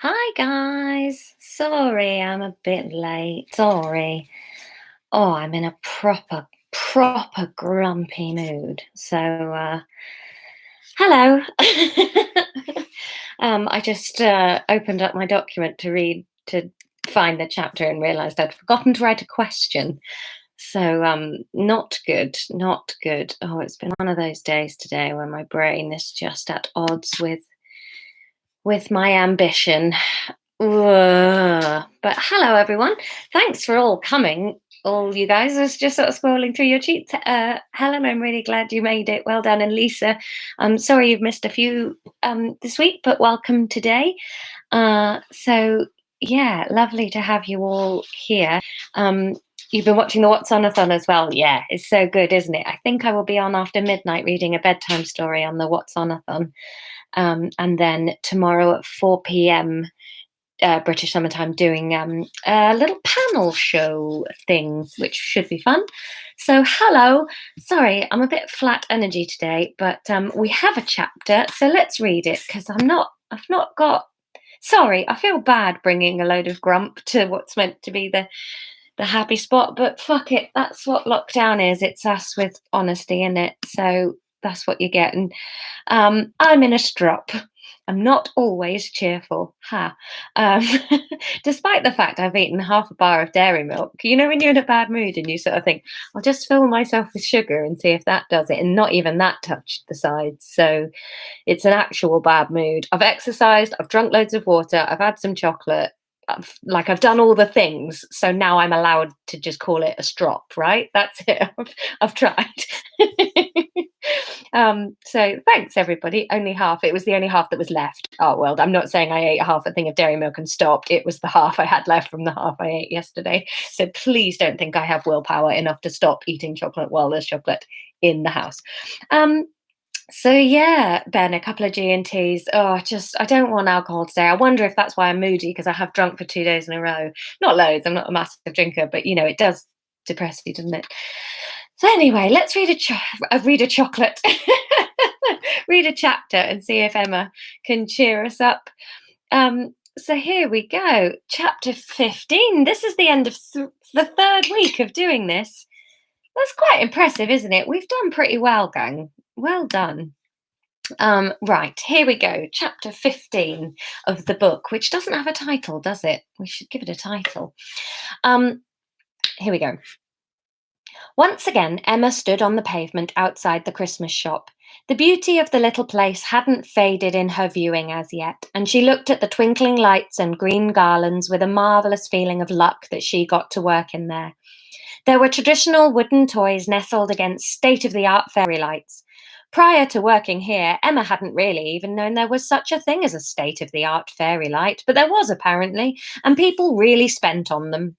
Hi guys. Sorry, I'm a bit late. Sorry. Oh, I'm in a proper grumpy mood. So, hello. I just opened up my document to find the chapter and realised I'd forgotten to write a question. So, not good, not good. Oh, it's been one of those days today when my brain is just at odds with my ambition. But hello, everyone. Thanks for all coming. All you guys. I was just sort of scrolling through your cheats. Helen, I'm really glad you made it. Well done. And Lisa, I'm sorry you've missed a few this week, but welcome today. So, lovely to have you all here. You've been watching the What's On-a-thon as well. Yeah, it's so good, isn't it? I think I will be on after midnight reading a bedtime story on the What's On-a-thon. And then tomorrow at 4 p.m. British summertime doing a little panel show thing, which should be fun. So, hello. Sorry, I'm a bit flat energy today, but we have a chapter, so let's read it because I've not got. Sorry, I feel bad bringing a load of grump to what's meant to be the happy spot, but fuck it, that's what lockdown is. It's us with honesty in it, so that's what you get. And I'm in a strop. I'm not always cheerful. Ha. Despite the fact I've eaten half a bar of dairy milk, you know, when you're in a bad mood and you sort of think, I'll just fill myself with sugar and see if that does it. And not even that touched the sides. So it's an actual bad mood. I've exercised, I've drunk loads of water, I've had some chocolate. I've done all the things, so now I'm allowed to just call it a strop, right? That's it. I've tried. So thanks everybody. Only half. It was the only half that was left. Oh well, I'm not saying I ate half a thing of dairy milk and stopped. It was the half I had left from the half I ate yesterday. So please don't think I have willpower enough to stop eating chocolate while there's chocolate in the house. So yeah, Ben, a couple of G&Ts. Oh, I don't want alcohol today. I wonder if that's why I'm moody because I have drunk for 2 days in a row. Not loads. I'm not a massive drinker, but you know it does depress you, doesn't it? So anyway, let's read a chocolate, read a chapter, and see if Emma can cheer us up. So here we go, chapter 15. This is the end of the third week of doing this. That's quite impressive, isn't it? We've done pretty well, gang. Well done. Right, here we go. Chapter 15 of the book, which doesn't have a title, does it? We should give it a title. Here we go. Once again, Emma stood on the pavement outside the Christmas shop. The beauty of the little place hadn't faded in her viewing as yet, and she looked at the twinkling lights and green garlands with a marvellous feeling of luck that she got to work in there. There were traditional wooden toys nestled against state-of-the-art fairy lights. Prior to working here, Emma hadn't really even known there was such a thing as a state-of-the-art fairy light, but there was apparently, and people really spent on them.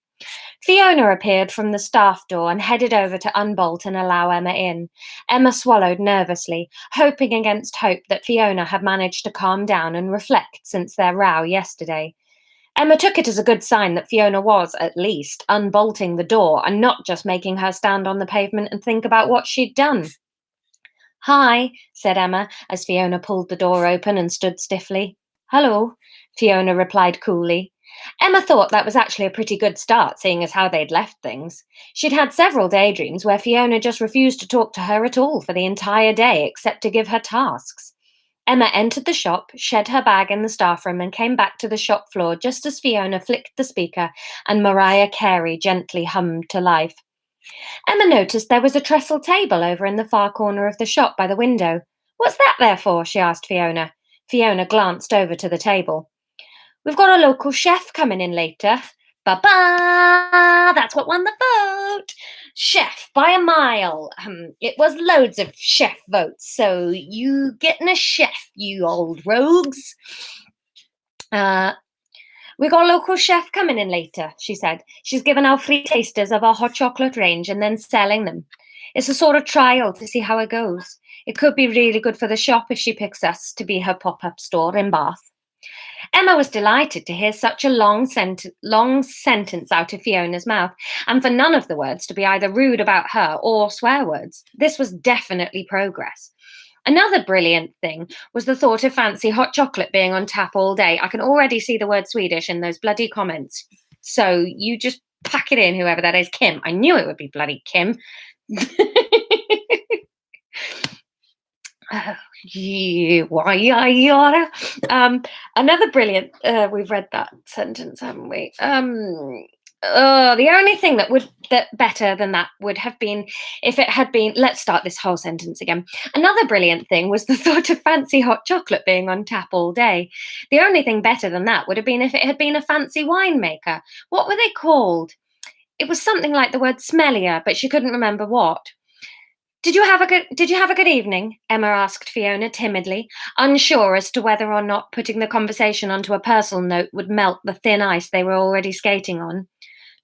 Fiona appeared from the staff door and headed over to unbolt and allow Emma in. Emma swallowed nervously, hoping against hope that Fiona had managed to calm down and reflect since their row yesterday. Emma took it as a good sign that Fiona was, at least, unbolting the door and not just making her stand on the pavement and think about what she'd done. "Hi," said Emma, as Fiona pulled the door open and stood stiffly. "Hello," Fiona replied coolly. Emma thought that was actually a pretty good start, seeing as how they'd left things. She'd had several daydreams where Fiona just refused to talk to her at all for the entire day, except to give her tasks. Emma entered the shop, shed her bag in the staff room, and came back to the shop floor just as Fiona flicked the speaker and Mariah Carey gently hummed to life. Emma noticed there was a trestle table over in the far corner of the shop by the window. "What's that there for?" she asked Fiona. Fiona glanced over to the table. "We've got a local chef coming in later." Ba-ba! That's what won the vote. Chef by a mile. It was loads of chef votes, so you getting a chef, you old rogues. "We got a local chef coming in later," she said. "She's given out free tasters of our hot chocolate range and then selling them. It's a sort of trial to see how it goes. It could be really good for the shop if she picks us to be her pop-up store in Bath." Emma was delighted to hear such a long sentence out of Fiona's mouth, and for none of the words to be either rude about her or swear words. This was definitely progress. Another brilliant thing was the thought of fancy hot chocolate being on tap all day. I can already see the word Swedish in those bloody comments. So you just pack it in, whoever that is. Kim. I knew it would be bloody Kim. Another brilliant, we've read that sentence, haven't we? The only thing that better than that would have been if it had been, let's start this whole sentence again. Another brilliant thing was the thought of fancy hot chocolate being on tap all day. The only thing better than that would have been if it had been a fancy winemaker. What were they called? It was something like the word smellier, but she couldn't remember what. Did you have a good evening? Emma asked Fiona timidly, unsure as to whether or not putting the conversation onto a personal note would melt the thin ice they were already skating on.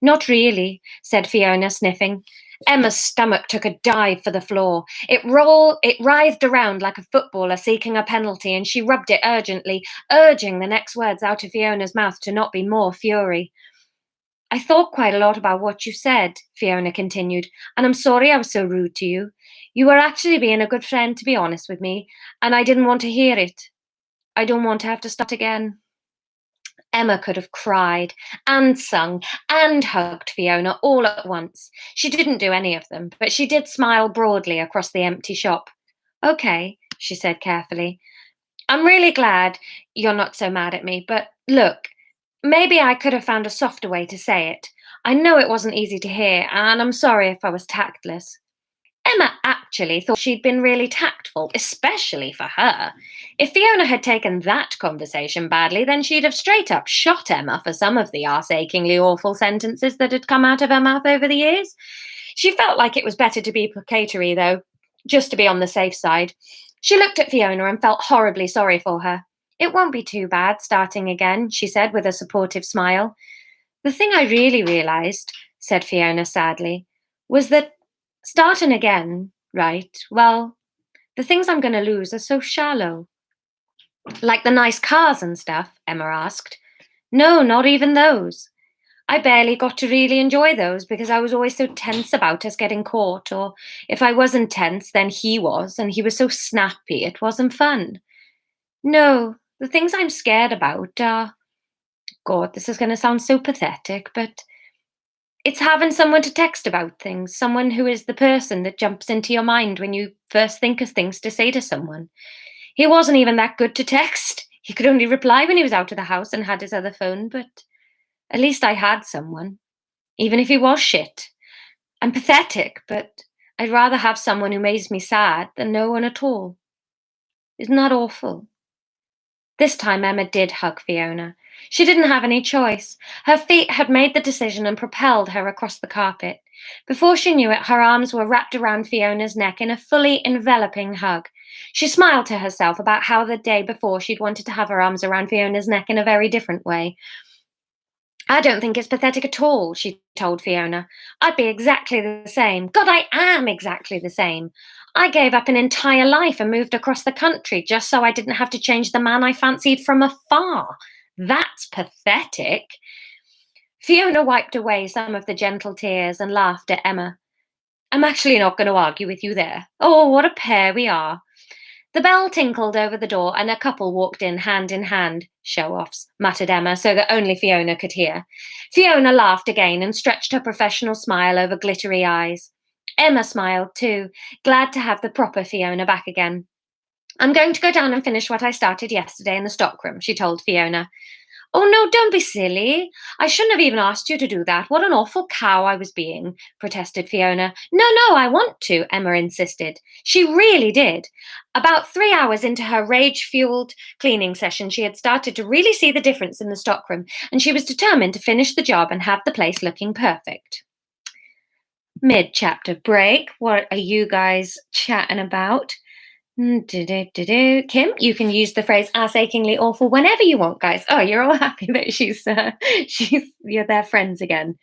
Not really, said Fiona, sniffing. Emma's stomach took a dive for the floor. It writhed around like a footballer seeking a penalty, and she rubbed it urgently, urging the next words out of Fiona's mouth to not be more fury. I thought quite a lot about what you said, Fiona continued, and I'm sorry I was so rude to you. You were actually being a good friend, to be honest with me, and I didn't want to hear it. I don't want to have to start again. Emma could have cried and sung and hugged Fiona all at once. She didn't do any of them, but she did smile broadly across the empty shop. Okay, she said carefully. I'm really glad you're not so mad at me, but look, maybe I could have found a softer way to say it. I know it wasn't easy to hear, and I'm sorry if I was tactless. Emma actually thought she'd been really tactful, especially for her. If Fiona had taken that conversation badly, then she'd have straight up shot Emma for some of the arse-achingly awful sentences that had come out of her mouth over the years. She felt like it was better to be placatory, though, just to be on the safe side. She looked at Fiona and felt horribly sorry for her. It won't be too bad starting again, she said with a supportive smile. The thing I really realised, said Fiona sadly, was that starting again, right, well, the things I'm going to lose are so shallow. Like the nice cars and stuff, Emma asked. No, not even those. I barely got to really enjoy those because I was always so tense about us getting caught, or if I wasn't tense, then he was, and he was so snappy it wasn't fun. No, the things I'm scared about are... God, this is going to sound so pathetic, but it's having someone to text about things, someone who is the person that jumps into your mind when you first think of things to say to someone. He wasn't even that good to text. He could only reply when he was out of the house and had his other phone, but at least I had someone, even if he was shit. I'm pathetic, but I'd rather have someone who makes me sad than no one at all. Isn't that awful? This time Emma did hug Fiona. She didn't have any choice. Her feet had made the decision and propelled her across the carpet. Before she knew it, her arms were wrapped around Fiona's neck in a fully enveloping hug. She smiled to herself about how the day before she'd wanted to have her arms around Fiona's neck in a very different way. I don't think it's pathetic at all, she told Fiona. I'd be exactly the same. God, I am exactly the same. I gave up an entire life and moved across the country just so I didn't have to change the man I fancied from afar. That's pathetic. Fiona wiped away some of the gentle tears and laughed at Emma. I'm actually not going to argue with you there. Oh, what a pair we are. The bell tinkled over the door and a couple walked in hand, show-offs, muttered Emma so that only Fiona could hear. Fiona laughed again and stretched her professional smile over glittery eyes. Emma smiled too, glad to have the proper Fiona back again. I'm going to go down and finish what I started yesterday in the stockroom, she told Fiona. Oh, no, don't be silly. I shouldn't have even asked you to do that. What an awful cow I was being, protested Fiona. No, I want to, Emma insisted. She really did. About 3 hours into her rage-fueled cleaning session, she had started to really see the difference in the stockroom, and she was determined to finish the job and have the place looking perfect. Mid-chapter break. What are you guys chatting about? Kim, you can use the phrase "ass achingly awful" whenever you want, guys. Oh, you're all happy that you're their friends again.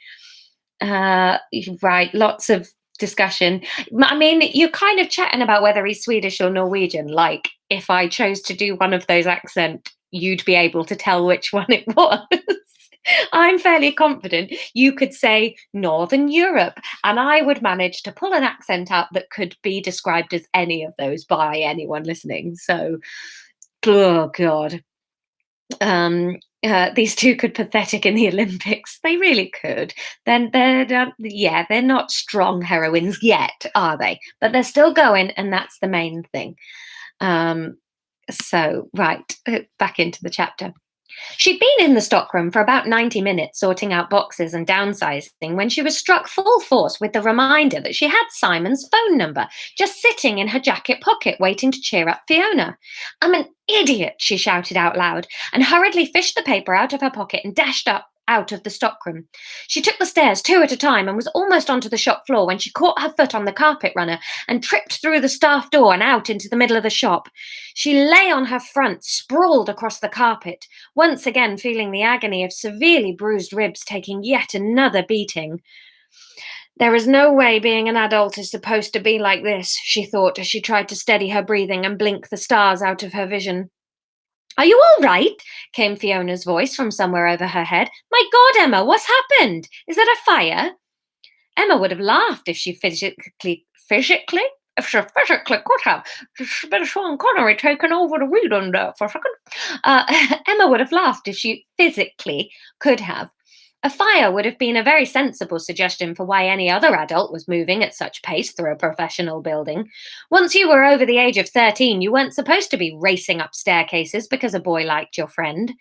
Right, lots of discussion. I mean, you're kind of chatting about whether he's Swedish or Norwegian. Like, if I chose to do one of those accents, you'd be able to tell which one it was. I'm fairly confident you could say Northern Europe, and I would manage to pull an accent out that could be described as any of those by anyone listening. So, oh God. These two could pathetic in the Olympics. They really could. Then they're not strong heroines yet, are they? But they're still going, and that's the main thing. Right, back into the chapter. She'd been in the stockroom for about 90 minutes sorting out boxes and downsizing when she was struck full force with the reminder that she had Simon's phone number just sitting in her jacket pocket waiting to cheer up Fiona. "I'm an idiot," she shouted out loud, and hurriedly fished the paper out of her pocket and dashed up out of the stockroom. She took the stairs two at a time and was almost onto the shop floor when she caught her foot on the carpet runner and tripped through the staff door and out into the middle of the shop. She lay on her front, sprawled across the carpet, once again feeling the agony of severely bruised ribs taking yet another beating. There is no way being an adult is supposed to be like this, she thought as she tried to steady her breathing and blink the stars out of her vision. "Are you all right?" came Fiona's voice from somewhere over her head. "My God, Emma, what's happened? Is that a fire?" Emma would have laughed if she physically could have. It's been Sean Connery taken over the read on there for a second. Emma would have laughed if she physically could have. A fire would have been a very sensible suggestion for why any other adult was moving at such pace through a professional building. Once you were over the age of 13, you weren't supposed to be racing up staircases because a boy liked your friend.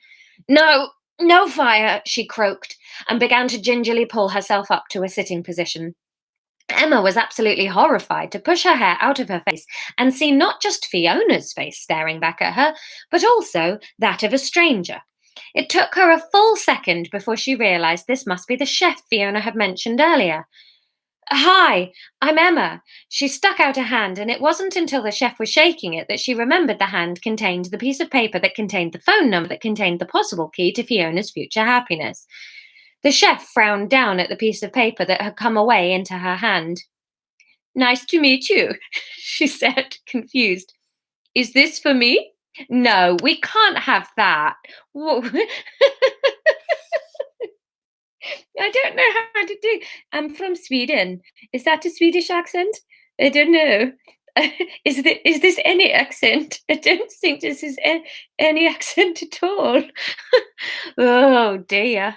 "No, no fire," she croaked, and began to gingerly pull herself up to a sitting position. Emma was absolutely horrified to push her hair out of her face and see not just Fiona's face staring back at her, but also that of a stranger. It took her a full second before she realized this must be the chef Fiona had mentioned earlier. "Hi, I'm Emma." She stuck out a hand, and it wasn't until the chef was shaking it that she remembered the hand contained the piece of paper that contained the phone number that contained the possible key to Fiona's future happiness. The chef frowned down at the piece of paper that had come away into her hand. "Nice to meet you," she said, confused. "Is this for me?" "No, we can't have that." Whoa. "I don't know how to do. I'm from Sweden. Is that a Swedish accent? I don't know. Is this any accent? I don't think this is any accent at all." Oh dear.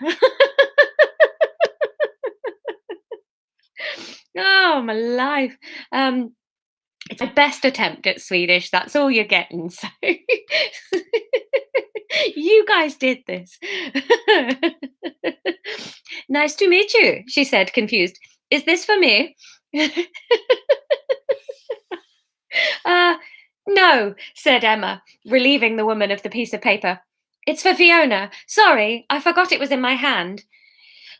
Oh my life. It's my best attempt at Swedish. That's all you're getting. So you guys did this. "Nice to meet you," she said, confused. "Is this for me?" uh, no, said Emma, relieving the woman of the piece of paper. "It's for Fiona. Sorry, I forgot it was in my hand."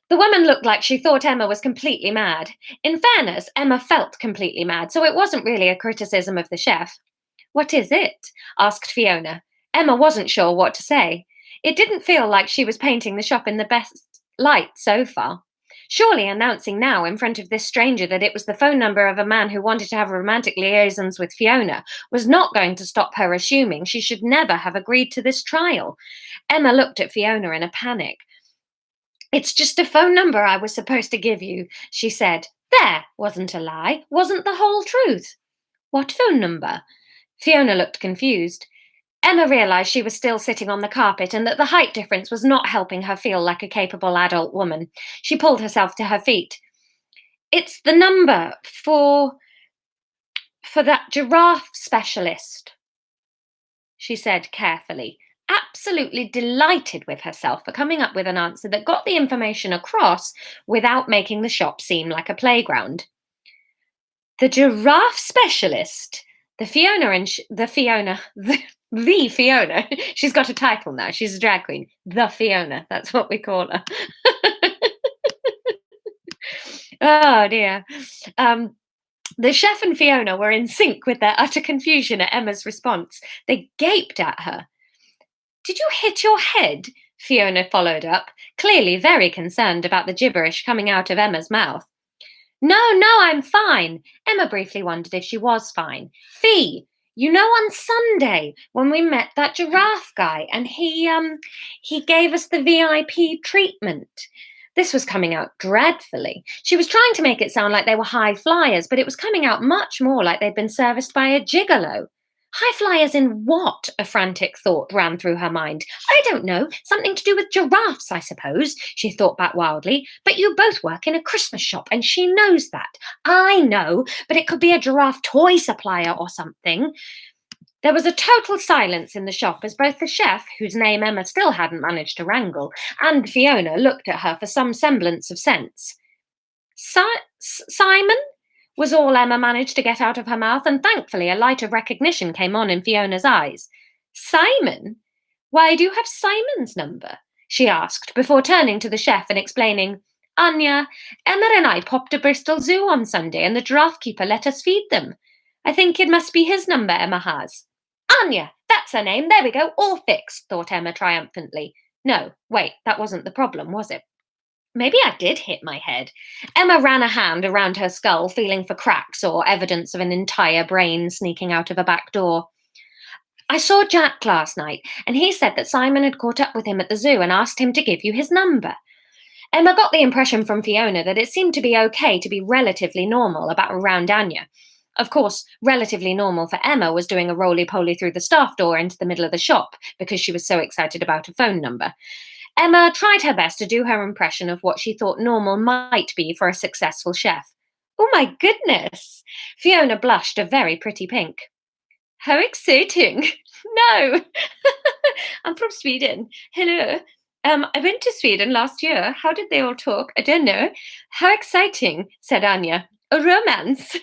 The woman looked like she thought Emma was completely mad. In fairness, Emma felt completely mad, so it wasn't really a criticism of the chef. "What is it?" asked Fiona. Emma wasn't sure what to say. It didn't feel like she was painting the shop in the best light so far. Surely announcing now in front of this stranger that it was the phone number of a man who wanted to have romantic liaisons with Fiona was not going to stop her assuming she should never have agreed to this trial. Emma looked at Fiona in a panic. "It's just a phone number I was supposed to give you," she said. There wasn't a lie, wasn't the whole truth. "What phone number?" Fiona looked confused. Emma realized she was still sitting on the carpet and that the height difference was not helping her feel like a capable adult woman. She pulled herself to her feet. "It's the number for that giraffe specialist," she said carefully, absolutely delighted with herself for coming up with an answer that got the information across without making the shop seem like a playground. "The giraffe specialist." The Fiona. She's got a title now. She's a drag queen. The Fiona. That's what we call her. Oh dear. The chef and Fiona were in sync with their utter confusion at Emma's response. They gaped at her. "Did you hit your head?" Fiona followed up, clearly very concerned about the gibberish coming out of Emma's mouth. No, I'm fine." Emma briefly wondered if she was fine. "Fee, On Sunday when we met that giraffe guy and he gave us the VIP treatment. This was coming out dreadfully. She was trying to make it sound like they were high flyers, but it was coming out much more like they'd been serviced by a gigolo. High flyers in what? A frantic thought ran through her mind. I don't know. Something to do with giraffes, I suppose, she thought back wildly. But you both work in a Christmas shop, and she knows that. I know, but it could be a giraffe toy supplier or something. There was a total silence in the shop as both the chef, whose name Emma still hadn't managed to wrangle, and Fiona looked at her for some semblance of sense. Simon? Was all Emma managed to get out of her mouth, and thankfully a light of recognition came on in Fiona's eyes. Simon? Why do you have Simon's number? She asked, before turning to the chef and explaining, Anya, Emma and I popped to Bristol Zoo on Sunday and the giraffe keeper let us feed them. I think it must be his number Emma has. Anya, that's her name. There we go, all fixed, thought Emma triumphantly. No, wait, that wasn't the problem, was it? Maybe I did hit my head. Emma ran a hand around her skull, feeling for cracks or evidence of an entire brain sneaking out of a back door. I saw Jack last night, and he said that Simon had caught up with him at the zoo and asked him to give you his number. Emma got the impression from Fiona that it seemed to be okay to be relatively normal around Anya. Of course, relatively normal for Emma was doing a roly-poly through the staff door into the middle of the shop because she was so excited about a phone number. Emma tried her best to do her impression of what she thought normal might be for a successful chef. Oh my goodness! Fiona blushed a very pretty pink. How exciting! No! I'm from Sweden. Hello. I went to Sweden last year. How did they all talk? I don't know. How exciting, said Anya. A romance.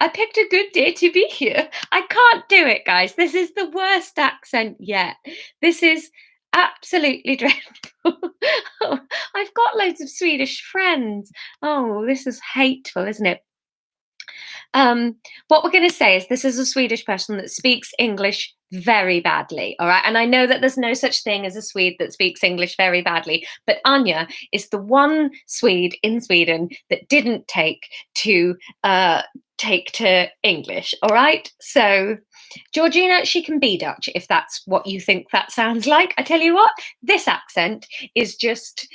I picked a good day to be here. I can't do it, guys. This is the worst accent yet. This is absolutely dreadful. Oh, I've got loads of Swedish friends. Oh, this is hateful, isn't it? What we're going to say is this is a Swedish person that speaks English very badly, all right? And I know that there's no such thing as a Swede that speaks English very badly, but Anya is the one Swede in Sweden that didn't take to English, all right? So, Georgina, she can be Dutch if that's what you think that sounds like. I tell you what, this accent is just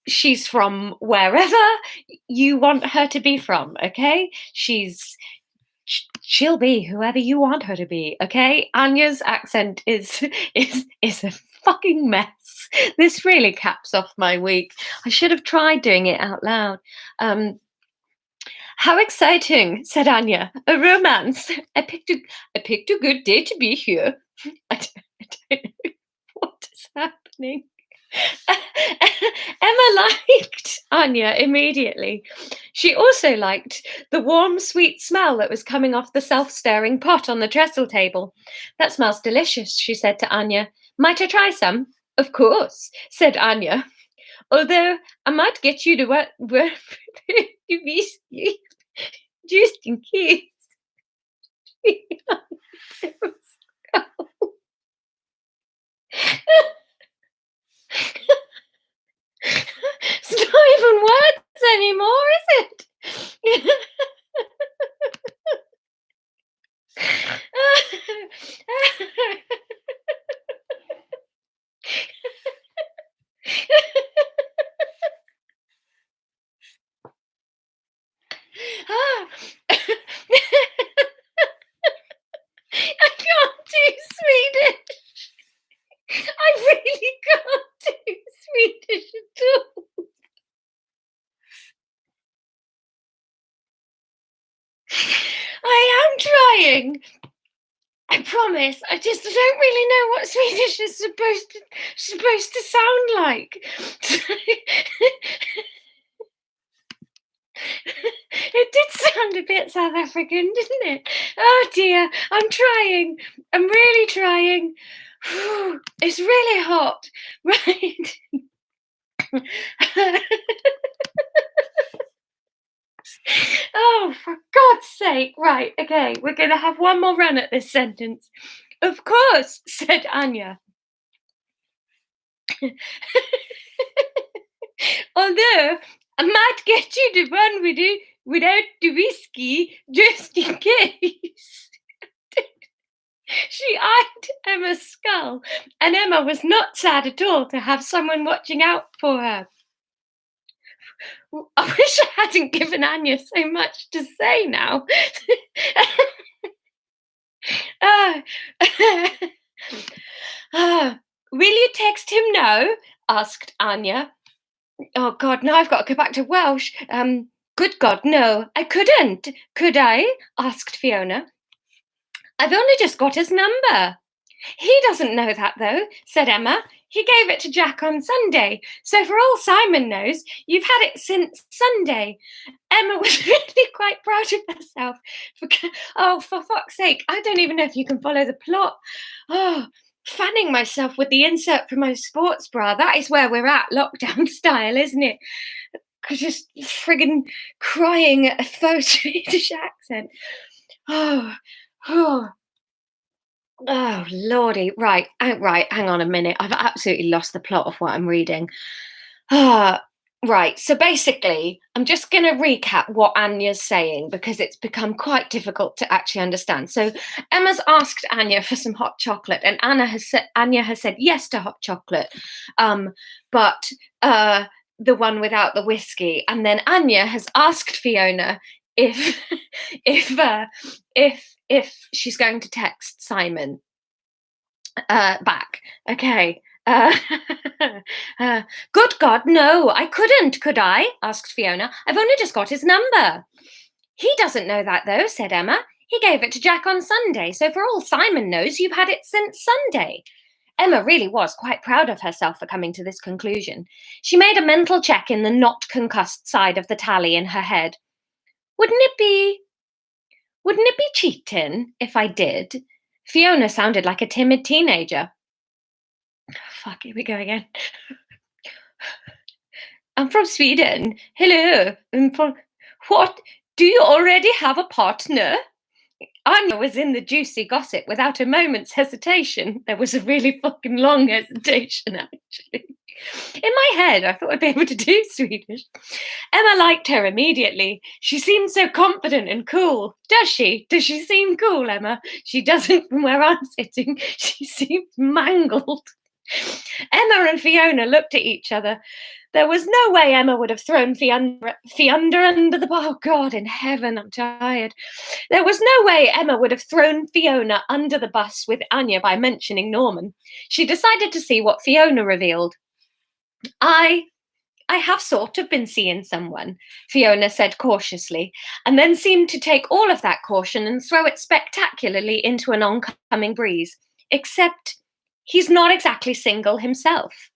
she's from wherever you want her to be from, okay? She'll be whoever you want her to be, okay? Anya's accent is a fucking mess. This really caps off my week. I should have tried doing it out loud. How exciting, said Anya. A romance. I picked a good day to be here. I don't know what is happening. Emma liked Anya immediately. She also liked the warm, sweet smell that was coming off the self-stirring pot on the trestle table. That smells delicious, she said to Anya. Might I try some? Of course, said Anya. Although I might get you to work whiskey, just in case. It's not even words anymore, is it? I can't do Swedish. I really can't do Swedish at all. I am trying. I promise. I just don't really know what Swedish is supposed to sound like. It did sound a bit South African, didn't it? Oh dear, I'm trying. I'm really trying. It's really hot. Right. Oh, for God's sake. Right, okay, we're going to have one more run at this sentence. Of course, said Anya. Although, I might get you to run with it without the whiskey, just in case. She eyed Emma's skull, and Emma was not sad at all to have someone watching out for her. I wish I hadn't given Anya so much to say now. Ah. Ah. Will you text him now? Asked Anya. Oh God, now I've got to go back to Welsh. Good God, no, I couldn't. Could I? Asked Fiona. I've only just got his number. He doesn't know that though, said Emma. He gave it to Jack on Sunday. So for all Simon knows, you've had it since Sunday. Emma was really quite proud of herself. For fuck's sake, I don't even know if you can follow the plot. Oh, fanning myself with the insert from my sports bra. That is where we're at, lockdown style, isn't it? Just friggin' crying at a faux Swedish accent. Oh, oh. Oh lordy, right, hang on a minute. I've absolutely lost the plot of what I'm reading. Right, so basically, I'm just going to recap what Anya's saying because it's become quite difficult to actually understand. So Emma's asked Anya for some hot chocolate, and Anya has said yes to hot chocolate, but the one without the whiskey. And then Anya has asked Fiona if if she's going to text Simon back. Okay. Good God, no, I couldn't, could I? Asked Fiona. I've only just got his number. He doesn't know that though, said Emma. He gave it to Jack on Sunday, so for all Simon knows, you've had it since Sunday. Emma really was quite proud of herself for coming to this conclusion. She made a mental check in the not concussed side of the tally in her head. Wouldn't it be cheating if I did? Fiona sounded like a timid teenager. Fuck, here we go again. I'm from Sweden. Hello. What? Do you already have a partner? Anya was in the juicy gossip without a moment's hesitation. There was a really fucking long hesitation, actually. In my head, I thought I'd be able to do Swedish. Emma liked her immediately. She seemed so confident and cool. Does she? Does she seem cool, Emma? She doesn't from where I'm sitting. She seems mangled. Emma and Fiona looked at each other. There was no way Emma would have thrown Fiona under the bus. Oh, God in heaven, I'm tired. There was no way Emma would have thrown Fiona under the bus with Anya by mentioning Norman. She decided to see what Fiona revealed. I have sort of been seeing someone, Fiona said cautiously, and then seemed to take all of that caution and throw it spectacularly into an oncoming breeze. Except he's not exactly single himself.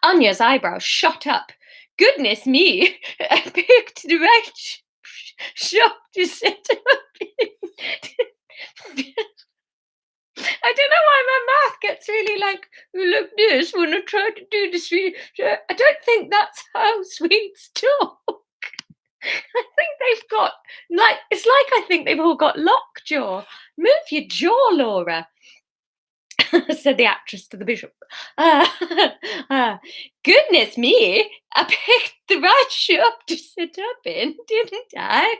Anya's eyebrows shot up. Goodness me, I picked the right shop to sit up in. I don't know why my mouth gets really like this when I try to do the Swedish. I don't think that's how Swedes talk. I think they've got it's like I think they've all got lockjaw. Move your jaw, Laura, said the actress to the bishop. Goodness me, I picked the right shop to sit up in, didn't I?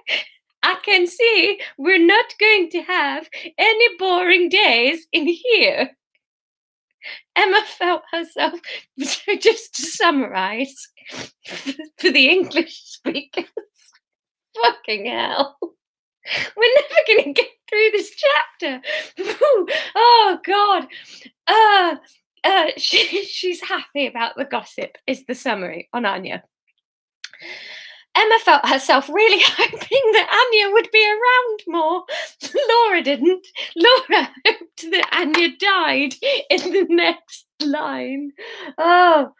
I can see we're not going to have any boring days in here. Emma felt herself, so just to summarise, for the English speakers, fucking hell. We're never going to get through this chapter. Oh, God. She's happy about the gossip, is the summary on Anya. Emma felt herself really hoping that Anya would be around more. Laura didn't. Laura hoped that Anya died in the next line. Oh,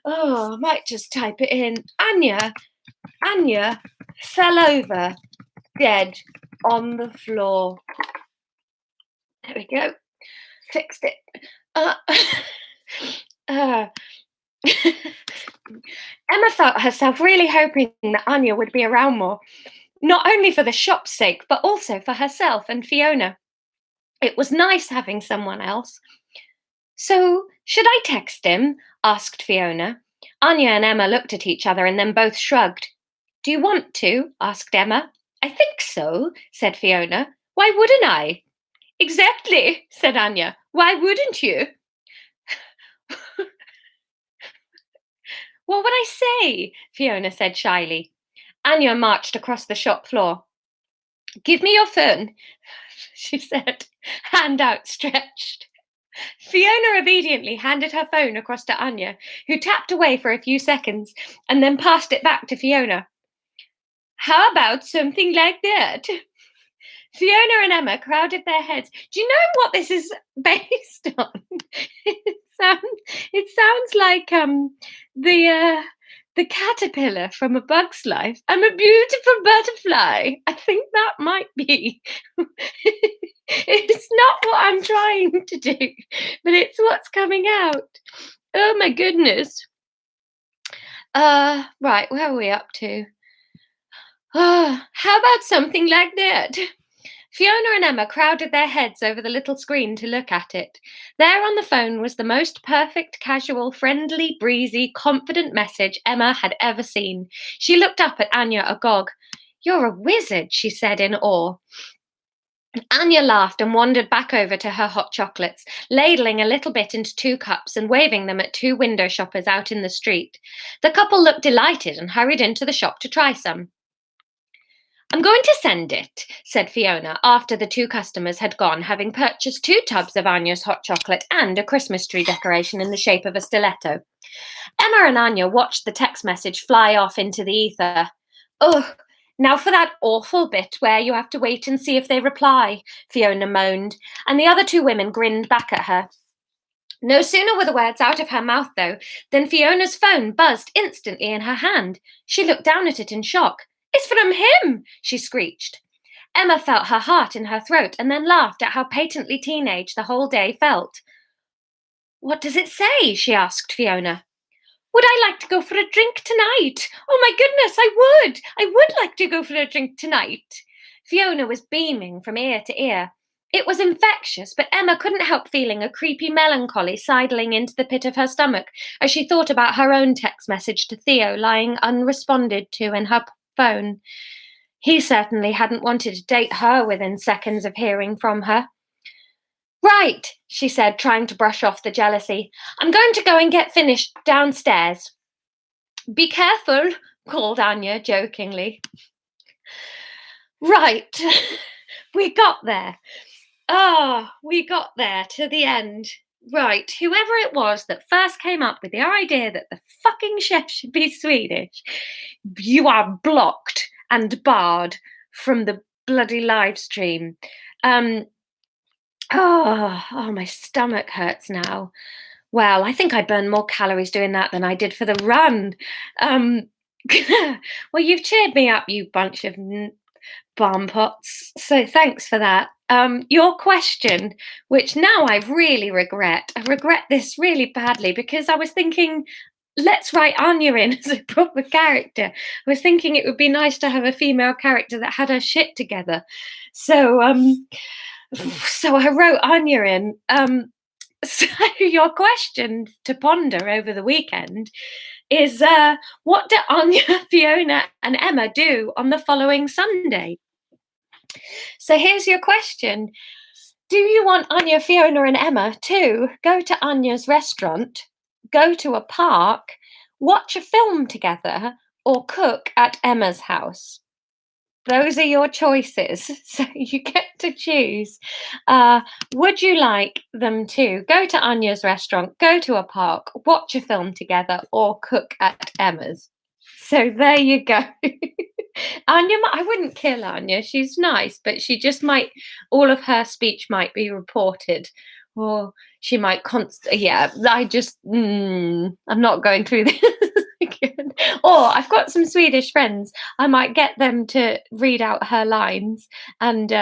I might just type it in. Anya fell over, dead on the floor. There we go. Fixed it. Emma felt herself really hoping that Anya would be around more, not only for the shop's sake, but also for herself and Fiona. It was nice having someone else. So, should I text him? Asked Fiona. Anya and Emma looked at each other and then both shrugged. Do you want to? Asked Emma. I think so, said Fiona. Why wouldn't I? Exactly, said Anya. Why wouldn't you? What would I say? Fiona said shyly. Anya marched across the shop floor. Give me your phone, she said, hand outstretched. Fiona obediently handed her phone across to Anya, who tapped away for a few seconds and then passed it back to Fiona. How about something like that? Fiona and Emma crowded their heads. Do you know what this is based on? It sounds like the caterpillar from A Bug's Life. I'm a beautiful butterfly. I think that might be. It's not what I'm trying to do, but it's what's coming out. Oh my goodness. Right, where are we up to? How about something like that? Fiona and Emma crowded their heads over the little screen to look at it. There on the phone was the most perfect, casual, friendly, breezy, confident message Emma had ever seen. She looked up at Anya agog. You're a wizard, she said in awe. Anya laughed and wandered back over to her hot chocolates, ladling a little bit into 2 cups and waving them at 2 window shoppers out in the street. The couple looked delighted and hurried into the shop to try some. I'm going to send it, said Fiona, after the 2 customers had gone, having purchased 2 tubs of Anya's hot chocolate and a Christmas tree decoration in the shape of a stiletto. Emma and Anya watched the text message fly off into the ether. Ugh, now for that awful bit where you have to wait and see if they reply, Fiona moaned, and the other 2 women grinned back at her. No sooner were the words out of her mouth, though, than Fiona's phone buzzed instantly in her hand. She looked down at it in shock. It's from him, she screeched. Emma felt her heart in her throat and then laughed at how patently teenage the whole day felt. What does it say? She asked Fiona. Would I like to go for a drink tonight? Oh my goodness, I would! I would like to go for a drink tonight. Fiona was beaming from ear to ear. It was infectious, but Emma couldn't help feeling a creepy melancholy sidling into the pit of her stomach as she thought about her own text message to Theo lying unresponded to in her phone. He certainly hadn't wanted to date her within seconds of hearing from her. Right, she said, trying to brush off the jealousy. I'm going to go and get finished downstairs. Be careful, called Anya jokingly. Right, we got there. We got there to the end. Right, whoever it was that first came up with the idea that the fucking chef should be Swedish, you are blocked and barred from the bloody live stream. My stomach hurts now. Well, I think I burned more calories doing that than I did for the run. Well, you've cheered me up, you bunch of barn pots. So thanks for that. Your question, which now I really regret. I regret this really badly because I was thinking, let's write Anya in as a proper character. I was thinking it would be nice to have a female character that had her shit together. So I wrote Anya in. So your question to ponder over the weekend is what do Anya, Fiona and Emma do on the following Sunday? So here's your question. Do you want Anya, Fiona and Emma to go to Anya's restaurant, go to a park, watch a film together, or cook at Emma's house? Those are your choices, so you get to choose. Would you like them to go to Anya's restaurant, go to a park, watch a film together, or cook at Emma's? So there you go. Anya, I wouldn't kill Anya. She's nice, but she just might, all of her speech might be reported. Or she might I'm not going through this again. Or I've got some Swedish friends. I might get them to read out her lines and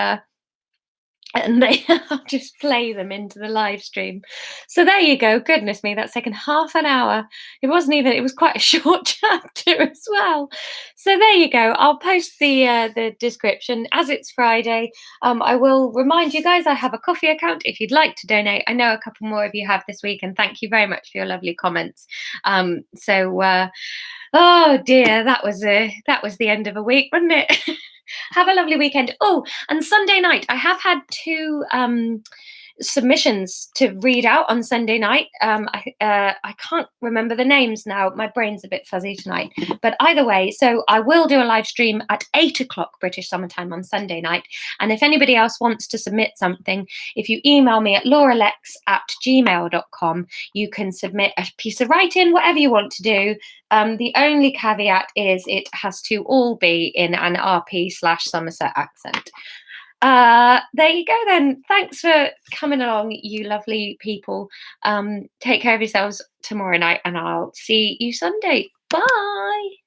I'll just play them into the live stream. So there you go. Goodness me, that's taken half an hour. It was quite a short chapter as well. So there you go. I'll post the description as it's Friday. I will remind you guys I have a coffee account if you'd like to donate. I know a couple more of you have this week, and thank you very much for your lovely comments. Oh dear, that was the end of a week, wasn't it? Have a lovely weekend. Oh, and Sunday night, I have had two submissions to read out on Sunday night. I can't remember the names now. My brain's a bit fuzzy tonight. But either way, so I will do a live stream at 8 o'clock British summertime on Sunday night. And if anybody else wants to submit something, if you email me at lauralex@gmail.com, you can submit a piece of writing, whatever you want to do. The only caveat is it has to all be in an RP/Somerset accent. There you go then. Thanks for coming along, you lovely people. Take care of yourselves tomorrow night, and I'll see you Sunday. Bye.